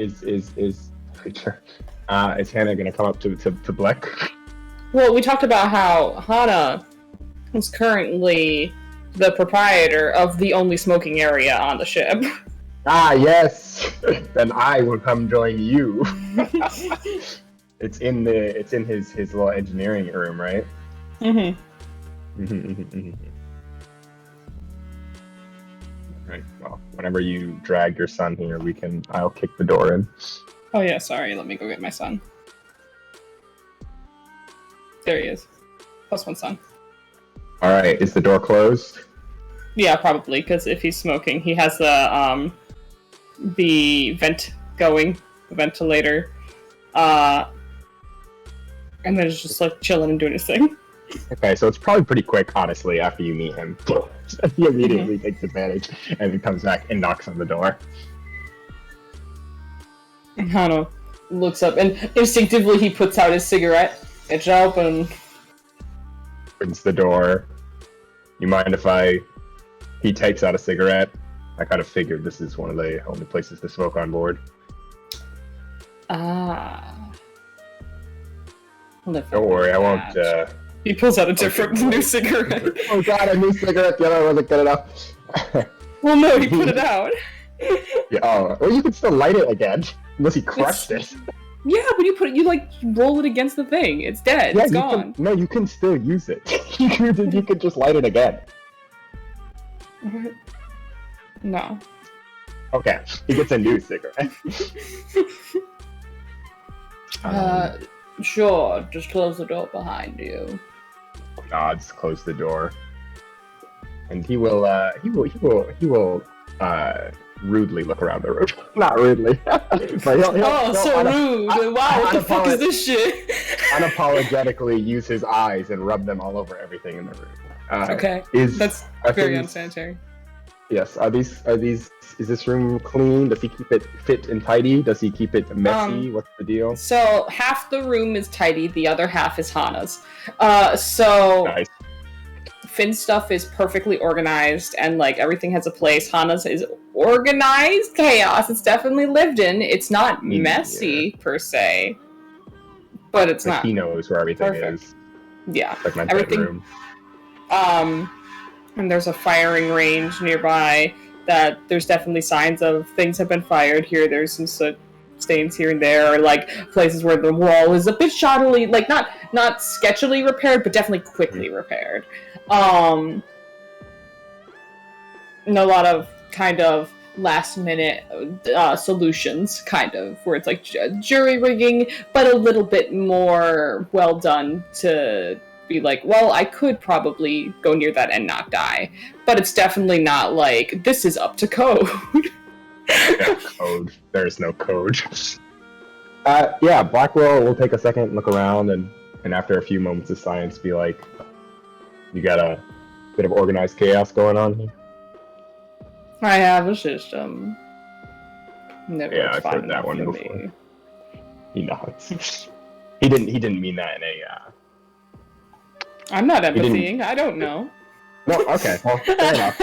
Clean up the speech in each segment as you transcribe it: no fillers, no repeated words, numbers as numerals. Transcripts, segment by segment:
Is is Hannah gonna come up to Black? Well, we talked about how Hana is currently the proprietor of the only smoking area on the ship. Ah, yes. Then I will come join you. It's in his little engineering room, right? Right. Well, whenever you drag your son here, I'll kick the door in. Oh yeah, sorry. Let me go get my son. There he is. Plus one son. All right. Is the door closed? Yeah, probably, because if he's smoking, he has the vent going, the ventilator, and then it's just like chilling and doing his thing. Okay, so it's probably pretty quick, honestly, after you meet him. He immediately takes advantage and he comes back and knocks on the door. Hana looks up and instinctively he puts out his cigarette. It's open. Opens the door. You mind if he takes out a cigarette? I kind of figured this is one of the only places to smoke on board. Ah. Don't worry, I won't. He pulls out a different new cigarette. Oh god, a new cigarette! The other one wasn't good enough. Well, no, he put it out. Yeah, oh, well, you can still light it again, unless he crushed it. Yeah, but you like roll it against the thing. It's dead. Yeah, it's gone. You can still use it. you could just light it again. No. Okay, he gets a new cigarette. Sure. Just close the door behind you. Nods, close the door, and he will rudely look around the room. Not rudely. But he'll so rude. Wow, what the fuck is this shit? Unapologetically use his eyes and rub them all over everything in the room. Okay. That's very unsanitary. Yes. Is this room clean? Does he keep it fit and tidy? Does he keep it messy? What's the deal? So half the room is tidy, the other half is Hana's. So nice. Finn's stuff is perfectly organized and like everything has a place. Hana's is organized chaos. It's definitely lived in. It's not messy per se, but it's not. He knows where everything is. Yeah, like my everything. bedroom. And there's a firing range nearby. That there's definitely signs of things have been fired here. There's some soot stains here and there, or like places where the wall is a bit shoddily, like not sketchily repaired, but definitely quickly repaired. And a lot of kind of last minute solutions, kind of where it's like jury rigging, but a little bit more well done to be like, well, I could probably go near that and not die, but it's definitely not like this is up to code. Yeah, code. There's no code. Yeah, Blackwell will take a second, look around, and after a few moments of silence, be like, "You got a bit of organized chaos going on here." I have a system. Never yeah, I've heard that one before. Me. He nods. He didn't mean that in a. I'm not empathying. I don't know. No, okay. Well, fair enough.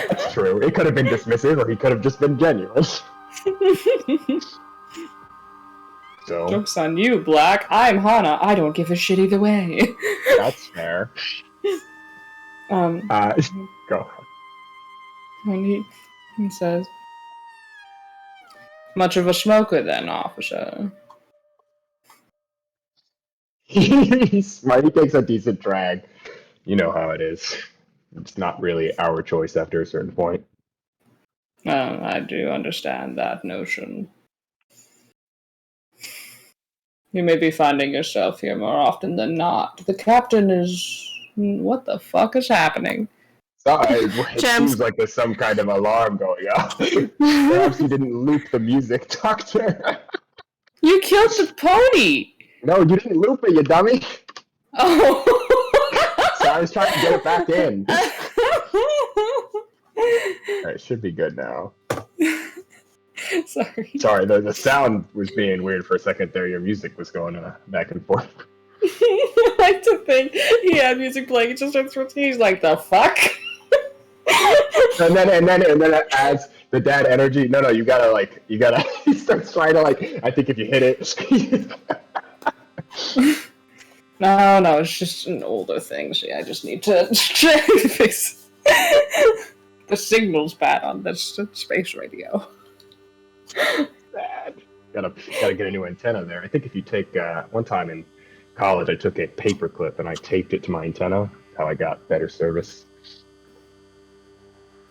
That's true. It could have been dismissive, or he could have just been genuine. So. Joke's on you, Black. I'm Hana. I don't give a shit either way. That's fair. Go. And he says, "Much of a smoker, then, officer." He's smart. He takes a decent drag. You know how it is. It's not really our choice after a certain point. I do understand that notion. You may be finding yourself here more often than not. The captain is... What the fuck is happening? Sorry, it seems like there's some kind of alarm going off. Perhaps you didn't loop the music, Doctor. You killed the pony! No, you didn't loop it, you dummy. Oh. So I was trying to get it back in. Alright, it should be good now. Sorry, the sound was being weird for a second there. Your music was going back and forth. I like to think he had music playing. It just starts rotating. He's like, the fuck? and then the dad energy. No, you gotta. He starts trying to I think if you hit it. No, it's just an older thing. See, I just need to fix. The signal's bad on this space radio. Bad. Gotta get a new antenna there. I think if you take one time in college, I took a paper clip and I taped it to my antenna. That's how I got better service.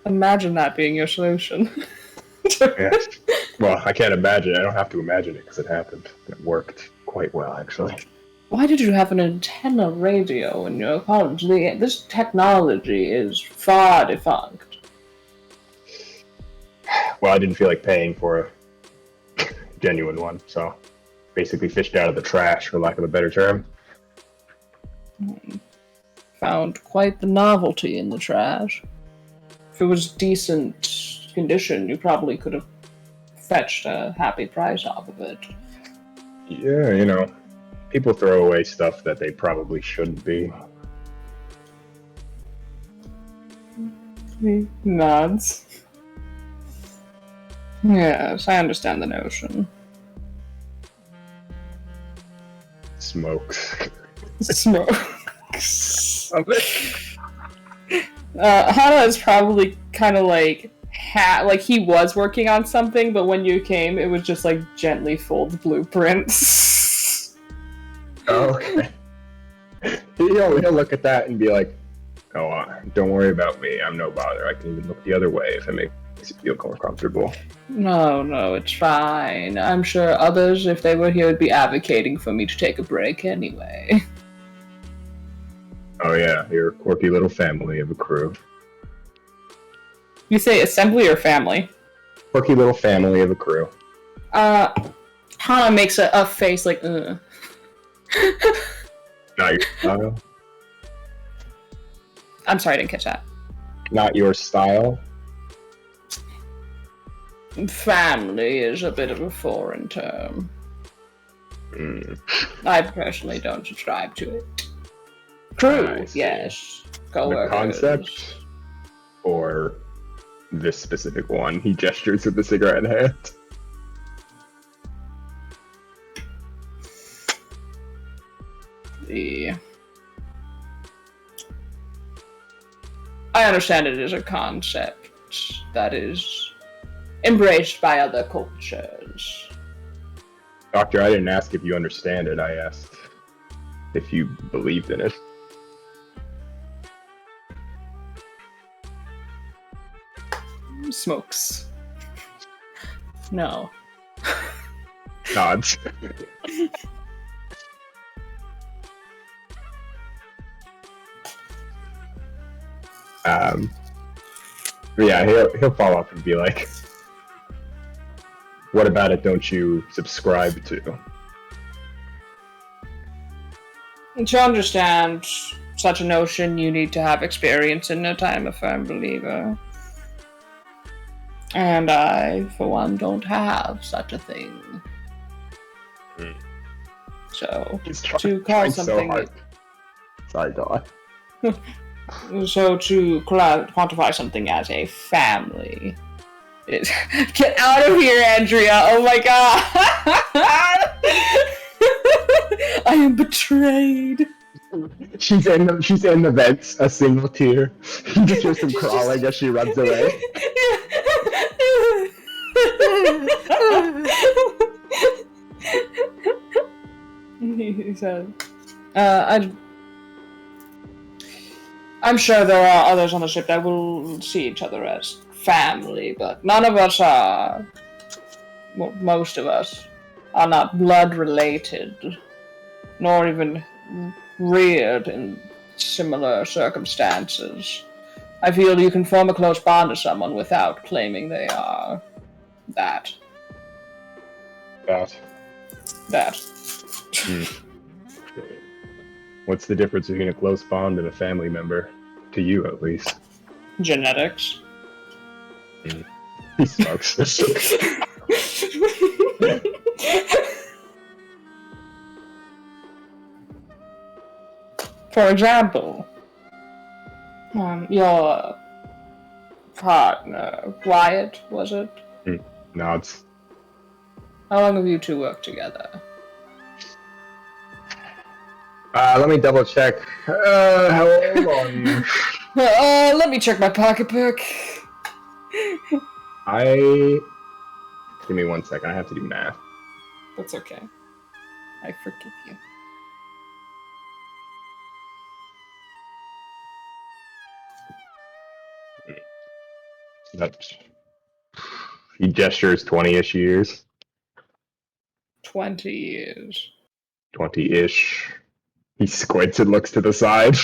Imagine that being your solution. Yes. Well, I can't imagine. I don't have to imagine it because it happened. It worked quite well, actually. Why did you have an antenna radio in your college? This technology is far defunct. Well, I didn't feel like paying for a genuine one, so basically fished out of the trash, for lack of a better term. Found quite the novelty in the trash. If it was decent condition, you probably could have fetched a happy price off of it. Yeah, people throw away stuff that they probably shouldn't be. He nods. Yes, I understand the notion. Smokes. Smokes. Hana is probably kind of like he was working on something, but when you came, it was just like gently fold blueprints. Oh, okay. He'll look at that and be like, "Oh, don't worry about me. I'm no bother. I can even look the other way if it makes you feel more comfortable." No, it's fine. I'm sure others, if they were here, would be advocating for me to take a break anyway. Oh yeah, you're a quirky little family of a crew. You say assembly or family? Quirky little family of a crew. Hana makes a face like, ugh. Not your style? I'm sorry, I didn't catch that. Not your style? Family is a bit of a foreign term. I personally don't subscribe to it. Crew, yes. The concept? Or this specific one? He gestures with the cigarette in hand. I understand it is a concept that is embraced by other cultures. Doctor, I didn't ask if you understand it. I asked if you believed in it. Smokes. No. Nods. Yeah, he'll follow up and be like, "What about it? Don't you subscribe to?" To understand such a notion, you need to have experience in it. I'm a firm believer. And I, for one, don't have such a thing. So, to call something... So sorry, go on. So, to quantify something as a family... Get out of here, Andrea! Oh my god! I am betrayed! She's in the vents, a single tear. You just hear some crawling as she runs away. He said, I'm sure there are others on the ship that will see each other as family, but none of us are, well, most of us are not blood related, nor even reared in similar circumstances. I feel you can form a close bond to someone without claiming they are that. That. What's the difference between a close bond and a family member? To you, at least. Genetics. He smokes. For example, your partner, Wyatt, was it? Nods. How long have you two worked together? Let me double check. Hold on. Let me check my pocketbook. Give me 1 second. I have to do math. That's okay. I forgive you. He gestures 20-ish years. 20 years. 20-ish. He squints and looks to the side.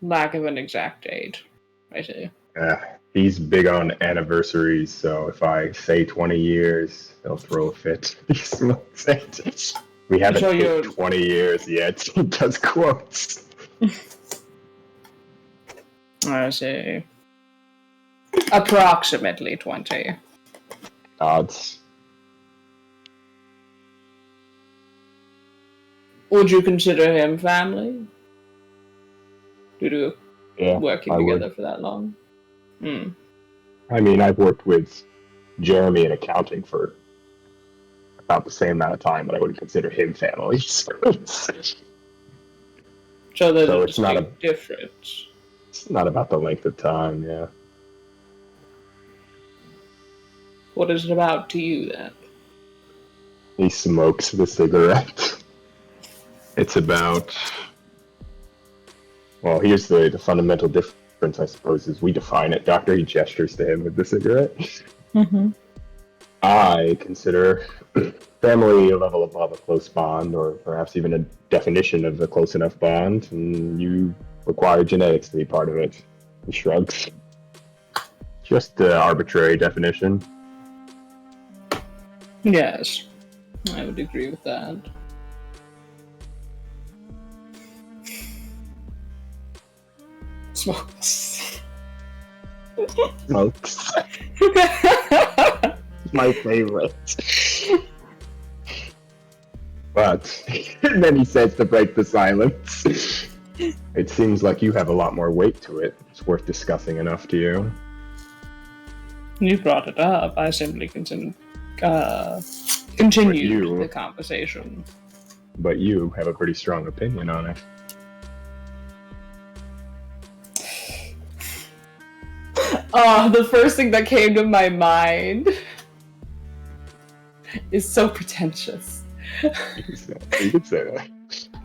Lack of an exact date. I see. He's big on anniversaries, so if I say 20 years, he'll throw a fit. He smokes it. We haven't hit 20 years yet. He does quotes. I see. Approximately 20. Odds. Would you consider him family? Due to working together for that long? I mean, I've worked with Jeremy in accounting for about the same amount of time, but I wouldn't consider him family. So it's not a difference. It's not about the length of time, yeah. What is it about to you, then? He smokes the cigarette. It's about... Well, here's the fundamental difference, I suppose, is we define it. Doctor, he gestures to him with the cigarette. Mm-hmm. I consider family a level above a close bond, or perhaps even a definition of a close enough bond, and you require genetics to be part of it. He shrugs. Just the arbitrary definition. Yes, I would agree with that. Smokes. Smokes. My favorite. But, and then he says to break the silence, it seems like you have a lot more weight to it. It's worth discussing enough to you. You brought it up. I simply continued the conversation. But you have a pretty strong opinion on it. The first thing that came to my mind is so pretentious. You could say that.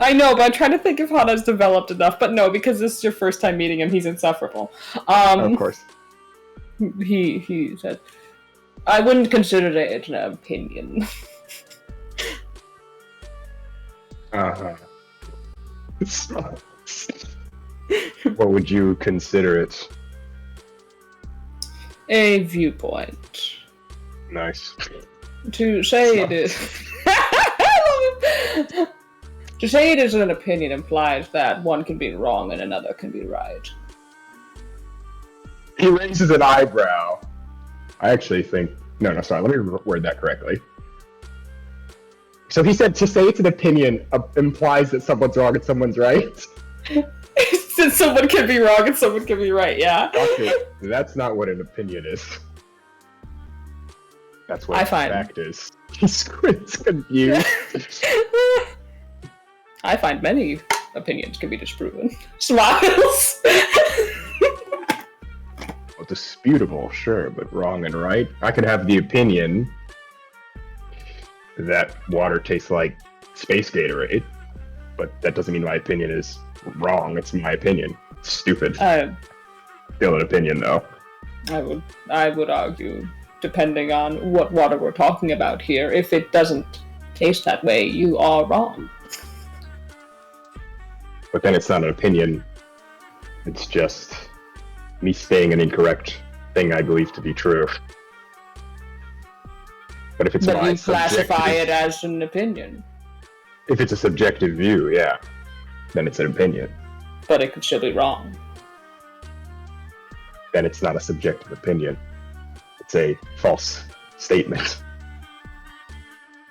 I know, but I'm trying to think if Hana's developed enough. But no, because this is your first time meeting him, he's insufferable. Of course. He said, I wouldn't consider it an opinion. What would you consider it? A viewpoint. Nice. To say it is... To say it is an opinion implies that one can be wrong and another can be right. He raises an eyebrow. I actually think... No, sorry, let me word that correctly. So he said to say it's an opinion implies that someone's wrong and someone's right? Since someone can be wrong and someone can be right, yeah. Doctor, that's not what an opinion is. That's what a fact is. He squints confused. I find many opinions can be disproven. Smiles. Well, disputable, sure, but wrong and right. I could have the opinion that water tastes like space Gatorade, but that doesn't mean my opinion is wrong. It's my opinion. It's stupid. Still an opinion, though. I would argue, depending on what water we're talking about here, if it doesn't taste that way, you are wrong. But then it's not an opinion. It's just me saying an incorrect thing I believe to be true. But if it's but you classify it as an opinion. If it's a subjective view, yeah, then it's an opinion. But it could still be wrong. Then it's not a subjective opinion. It's a false statement.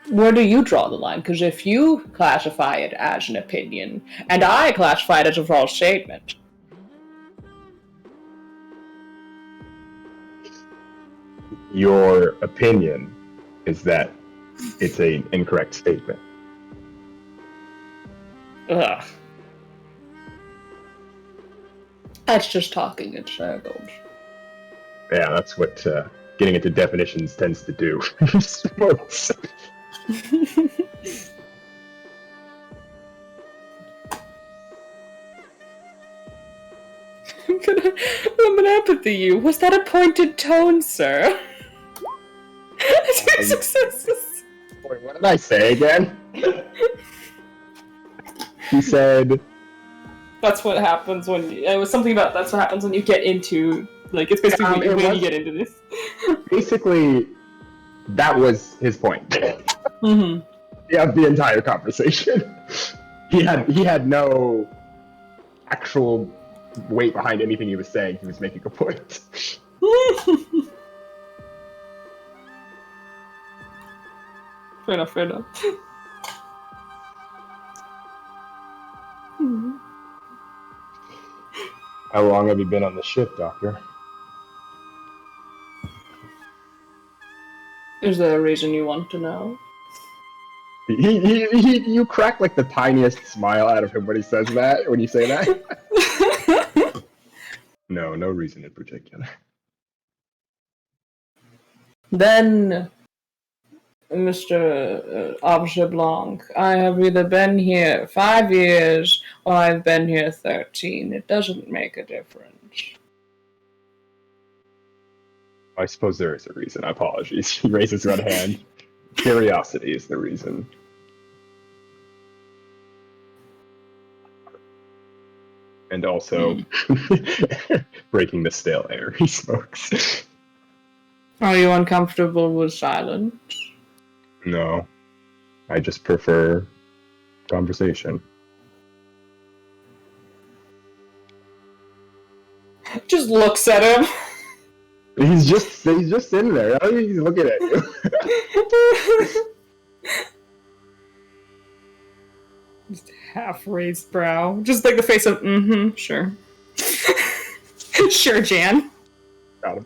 Where do you draw the line? Because if you classify it as an opinion, and I classify it as a false statement, your opinion is that it's an incorrect statement. Ugh. That's just talking in circles. Yeah, that's what getting into definitions tends to do. I'm gonna empathy you. Was that a pointed tone, sir? Two successes. Wait, what did I say again? He said... That's what happens when it was something about that's what happens when you get into like it's basically when you get into this. Basically, that was his point. Mm-hmm. Yeah, the entire conversation. He had no actual weight behind anything he was saying. He was making a point. Fair enough, fair enough. How long have you been on the ship, Doctor? Is there a reason you want to know? You crack like the tiniest smile out of him when he says that. When you say that. No reason in particular. Then, Mr. Officer Blanc, I have either been here 5 years or I've been here 13. It doesn't make a difference. I suppose there is a reason. Apologies. He raises one hand. Curiosity is the reason. And also breaking the stale air he smokes. Are you uncomfortable with silence? No. I just prefer conversation. Just looks at him. He's just in there. He's looking at you. Just half-raised brow. Just like the face of, sure. Sure, Jan. Got him.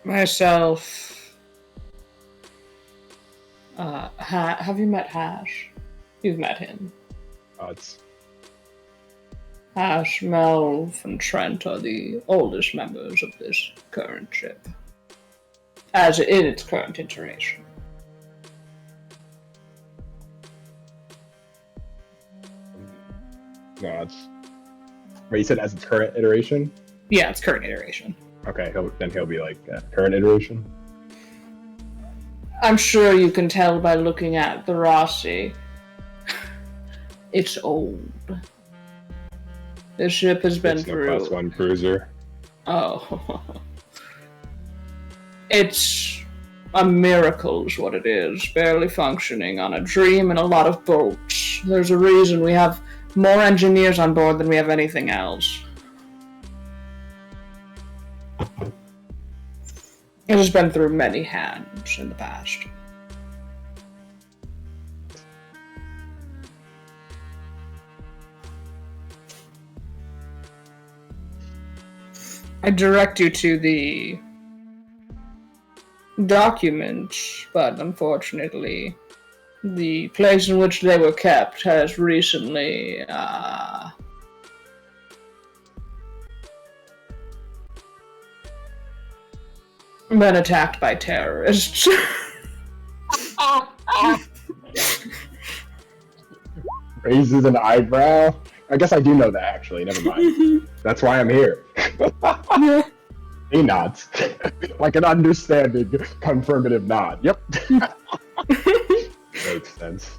Myself. Have you met Hash? You've met him. It's... Hash, Melv, and Trent are the oldest members of this current ship. As in its current iteration. No, it's... Wait, you said as its current iteration? Yeah, it's current iteration. Okay, he'll be like, current iteration? I'm sure you can tell by looking at the Rossi. It's old. The ship has been through... It's no Class 1 cruiser. Oh. It's a miracle is what it is. Barely functioning on a dream and a lot of bolts. There's a reason we have more engineers on board than we have anything else. It has been through many hands in the past. I direct you to the documents, but unfortunately, the place in which they were kept has recently, been attacked by terrorists. Raises an eyebrow? I guess I do know that, actually. Never mind. That's why I'm here. He nods. Like an understanding, confirmative nod. Yep. Makes sense.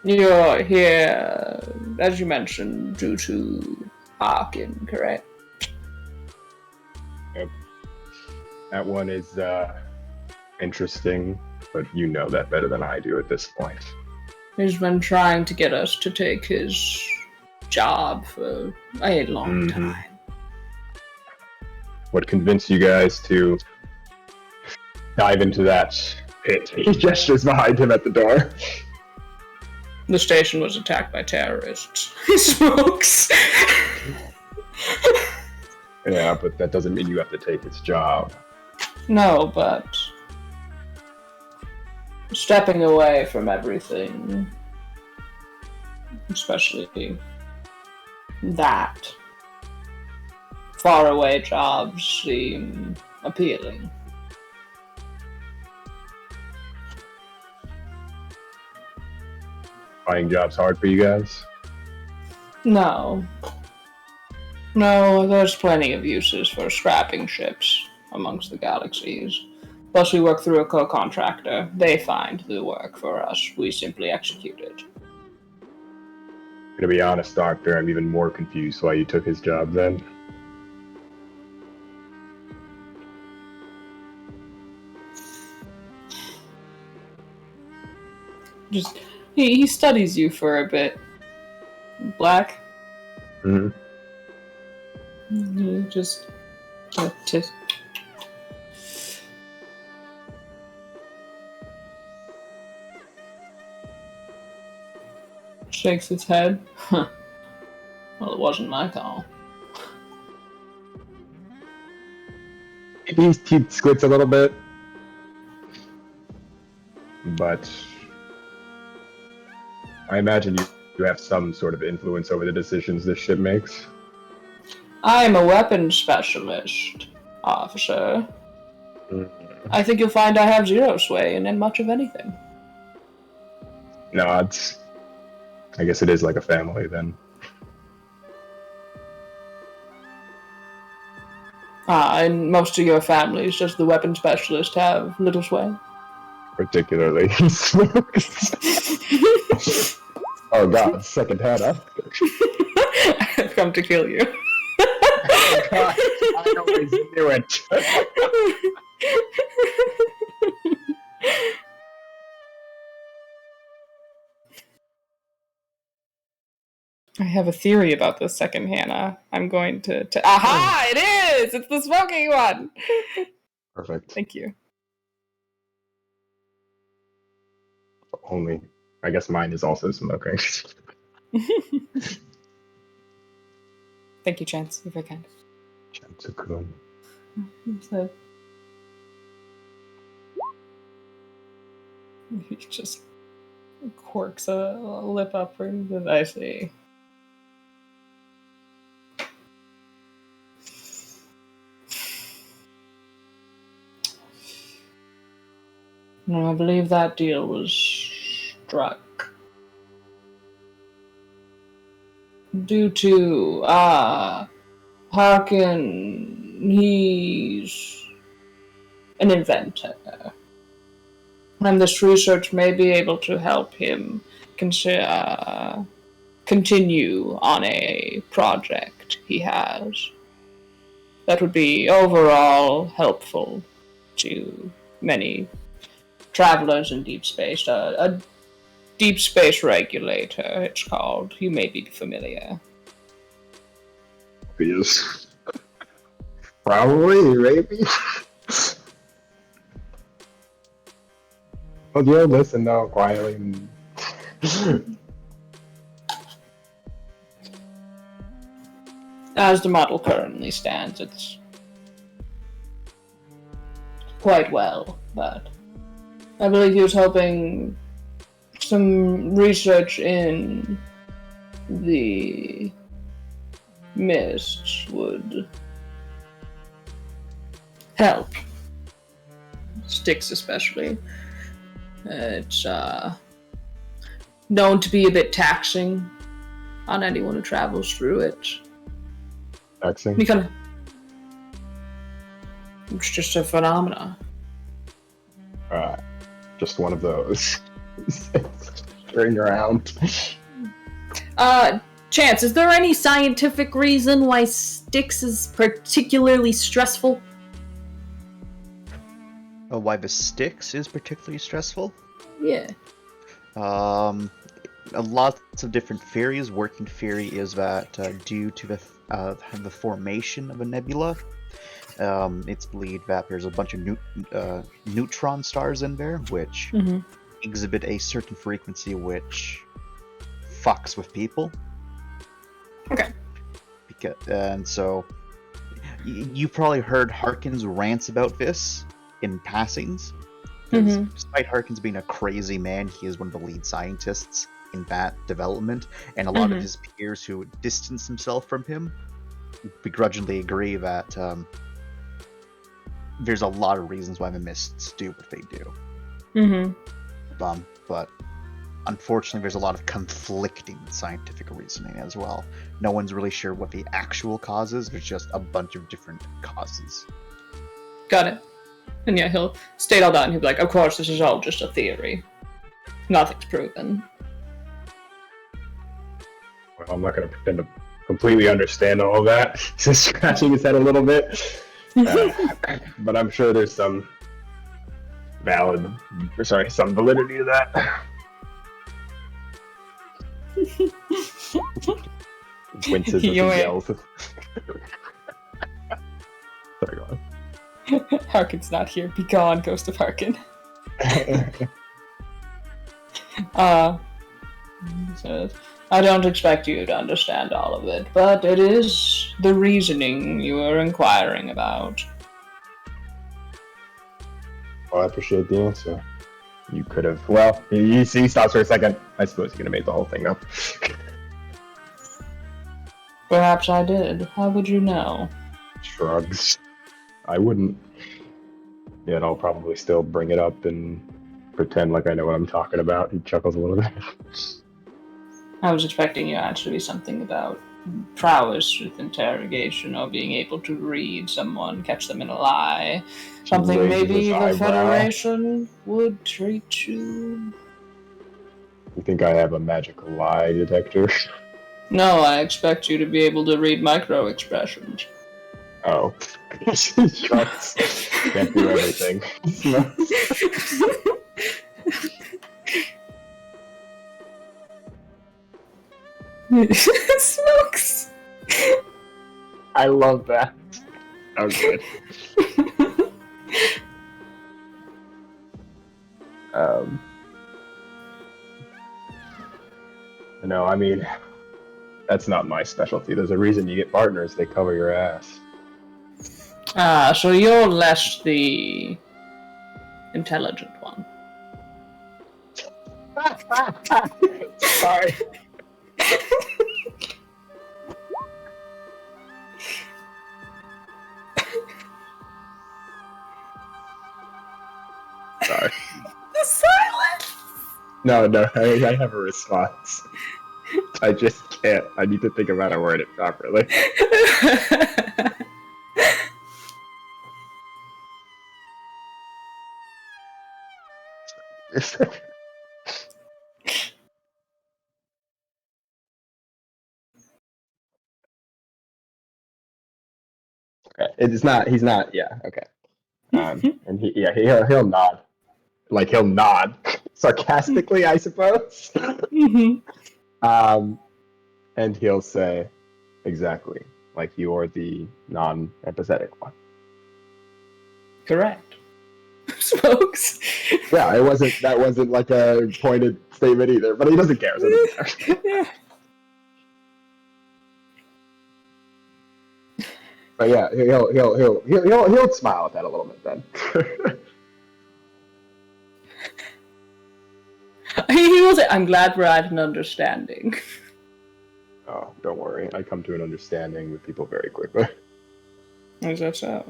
You're here, as you mentioned, due to Harkin, correct? Yep. That one is interesting, but you know that better than I do at this point. He's been trying to get us to take his job for a long time. What convinced you guys to dive into that pit? He gestures behind him at the door. The station was attacked by terrorists. He smokes. Yeah, but that doesn't mean you have to take his job. No, but stepping away from everything, especially that, faraway jobs seem appealing. Finding jobs hard for you guys? No, there's plenty of uses for scrapping ships amongst the galaxies. Plus, we work through a co-contractor. They find the work for us. We simply execute it. To be honest, Doctor, I'm even more confused why you took his job then. Just he studies you for a bit. Black. Mm-hmm. You just shakes his head. Well, it wasn't my call. He squints a little bit, but I imagine you have some sort of influence over the decisions this ship makes. I am a weapons specialist, officer. I think you'll find I have zero sway in much of anything. Nods. I guess it is like a family then. In most of your families, does the weapons specialist have little sway? Particularly, he smokes. Oh god, second hand up. I've come to kill you. Oh god, I always knew it. I have a theory about this second Hannah. I'm going to... Aha! It is! It's the smoking one! Perfect. Thank you. Only, I guess mine is also smoking. Thank you, Chance. You're very kind. Chance-kun. So, he just quirks a lip upward. I see. No, I believe that deal was struck due to Harkin. He's an inventor, and this research may be able to help him continue on a project he has that would be overall helpful to many travelers in deep space. A deep space regulator, it's called. You may be familiar. Yes. Probably, maybe. Well, you'll listen though quietly. As the model currently stands, it's quite well, but I believe he was hoping some research in the mists would help. Styx especially. It's known to be a bit taxing on anyone who travels through it. Taxing? It's just a phenomena. Just one of those. Turning around. Chance, is there any scientific reason why Styx is particularly stressful? Why the Styx is particularly stressful? Yeah. lots of different theories. Working theory is that due to the formation of a nebula, it's believed that there's a bunch of neutron stars in there, which exhibit a certain frequency which fucks with people. Okay. And so you probably heard Harkin's rants about this in passings. Despite Harkins being a crazy man, he is one of the lead scientists in that development, and a lot of his peers who distance themselves from him begrudgingly agree that there's a lot of reasons why the mists do what they do. But unfortunately, there's a lot of conflicting scientific reasoning as well. No one's really sure what the actual cause is. There's just a bunch of different causes. Got it. And yeah, he'll state all that, and he'll be like, of course, this is all just a theory. Nothing's proven. Well, I'm not going to pretend to completely understand all of that. He's just scratching his head a little bit. But I'm sure there's some some validity to that. Winces as he yells. Sorry, go on. Harkin's not here. Be gone, Ghost of Harkin. Says, I don't expect you to understand all of it, but it is the reasoning you are inquiring about. Well, I appreciate the answer. You could have. Well, he stops for a second. I suppose you could have made the whole thing up. Perhaps I did. How would you know? Shrugs. I wouldn't. Yet I'll probably still bring it up and pretend like I know what I'm talking about. He chuckles a little bit. I was expecting your answer to be something about prowess with interrogation or being able to read someone, catch them in a lie. Something maybe the Federation would treat you. You think I have a magic lie detector? No, I expect you to be able to read micro-expressions. Oh. Shucks. Can't do everything. Smokes! I love that. That was good. No, I mean, that's not my specialty. There's a reason you get partners. They cover your ass. Ah, so you're less the intelligent one. Sorry. Sorry. The silence! No, I have a response. I just can't. I need to think of how to word it properly. It's not. He's not. Yeah. Okay. And he'll nod. Like he'll nod sarcastically, I suppose. And he'll say, "Exactly. Like you're the non-empathetic one." Correct. Smokes. Yeah, that wasn't like a pointed statement either, but he doesn't care. So it doesn't care. Yeah. But yeah, he'll smile at that a little bit then. He will say, I'm glad we're at an understanding. Oh, don't worry. I come to an understanding with people very quickly. Is that so?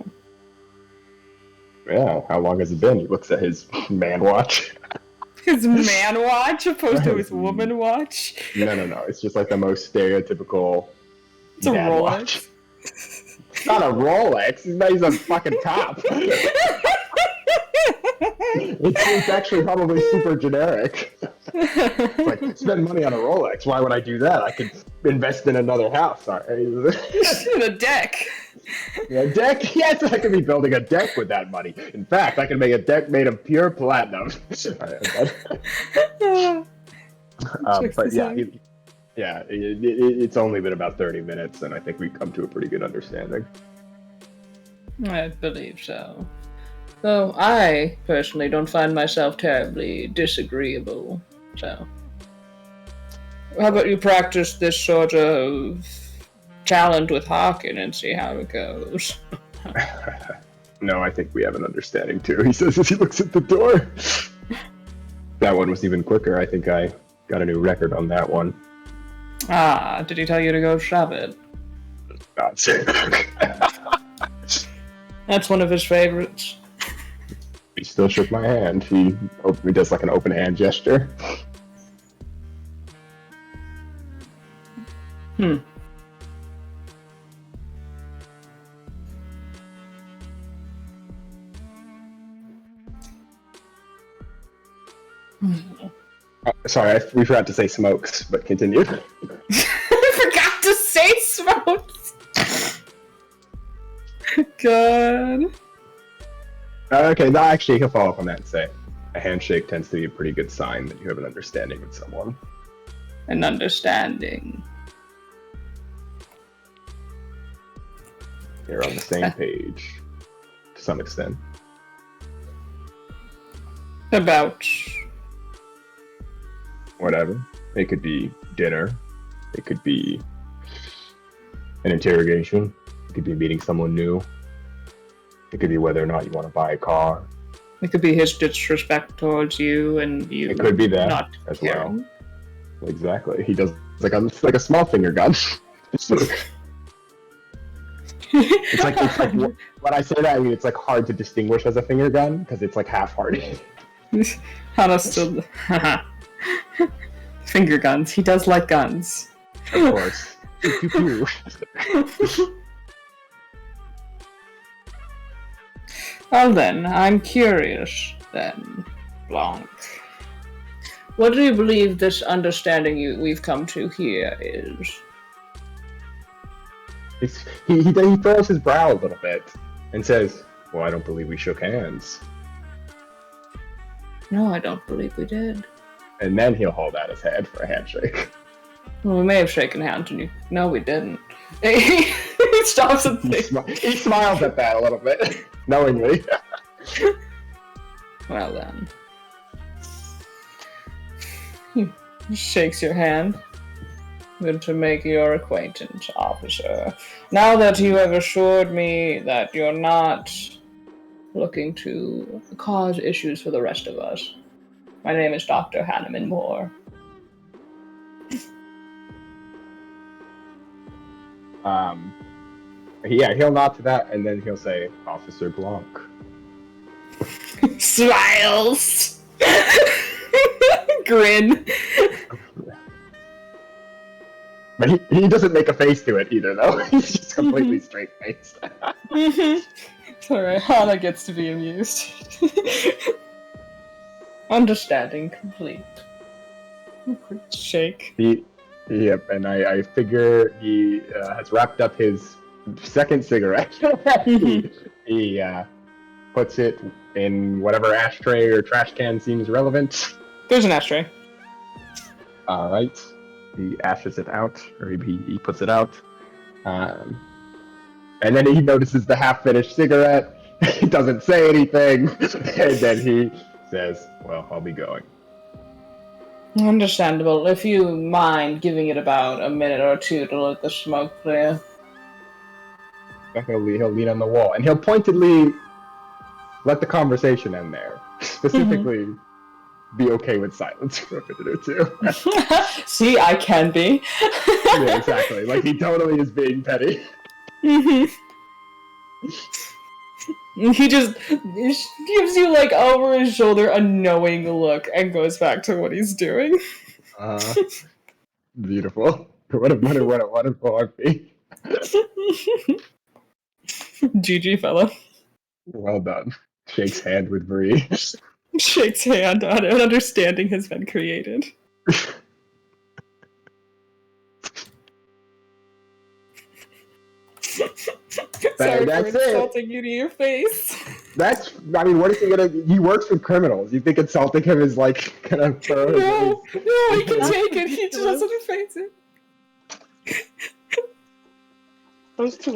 Yeah, how long has it been? He looks at his man watch. His man watch opposed to his woman watch? No. It's just like the most stereotypical It's a Rolex. Watch. It's not a Rolex. He's a fucking top. It's actually probably super generic. It's like, spend money on a Rolex. Why would I do that? I could invest in another house. In a deck. A deck? Yes, I could be building a deck with that money. In fact, I could make a deck made of pure platinum. But yeah, it's only been about 30 minutes, and I think we've come to a pretty good understanding. I believe so. Though I personally don't find myself terribly disagreeable. So, how about you practice this sort of challenge with Harkin and see how it goes? No, I think we have an understanding too. He says as he looks at the door. That one was even quicker. I think I got a new record on that one. Ah, did he tell you to go shove it? Not saying. That's one of his favorites. He still shook my hand. He does like an open hand gesture. Sorry, we forgot to say smokes, but continue. I forgot to say smokes! God. Okay, no, actually, he'll follow up on that and say, a handshake tends to be a pretty good sign that you have an understanding with someone. An understanding. You're on the same page, to some extent. About... Whatever. It could be dinner. It could be an interrogation. It could be meeting someone new. It could be whether or not you want to buy a car. It could be his disrespect towards you and you. It could be that not as caring. well. Exactly. He does like a small finger gun. It's like when I say that, I mean it's like hard to distinguish as a finger gun because it's like half-hearted. Hana still. Finger guns. He does like guns. Of course. Well then, I'm curious then, Blanc. What do you believe this understanding we've come to here is? He furrows his brow a little bit and says, well, I don't believe we shook hands. No, I don't believe we did. And then he'll hold out his hand for a handshake. Well, we may have shaken hands and you... No, we didn't. He stops and thinks. He smiles at that a little bit, knowingly. Well then. He shakes your hand. Good to make your acquaintance, officer. Now that you have assured me that you're not looking to cause issues for the rest of us, my name is Dr. Hanneman Moore. Yeah, he'll nod to that, and then he'll say, Officer Blanc. Smiles! Grin. But he doesn't make a face to it either, though. He's just completely straight-faced. It's alright, Hana gets to be amused. Understanding complete. Shake. Yep, and I figure he has wrapped up his second cigarette. he puts it in whatever ashtray or trash can seems relevant. There's an ashtray. Alright. He ashes it out, or he puts it out. And then he notices the half-finished cigarette. He doesn't say anything. And then he says, well, I'll be going. Understandable. If you mind giving it about a minute or two to let the smoke clear. He'll lean on the wall, and he'll pointedly let the conversation end there. Specifically, be okay with silence for a minute or two. See, I can be. Yeah, exactly. Like, he totally is being petty. He just gives you, like, over his shoulder a knowing look and goes back to what he's doing. Beautiful. What a wonderful RP. GG, fella. Well done. Shakes hand with Bree. Shakes hand on it. An understanding has been created. Sorry for insulting you to your face. That's. I mean, what is he gonna? He works with criminals. You think insulting him is like gonna throw No, his? no, he can That's take it. He just ridiculous. doesn't face it. Those two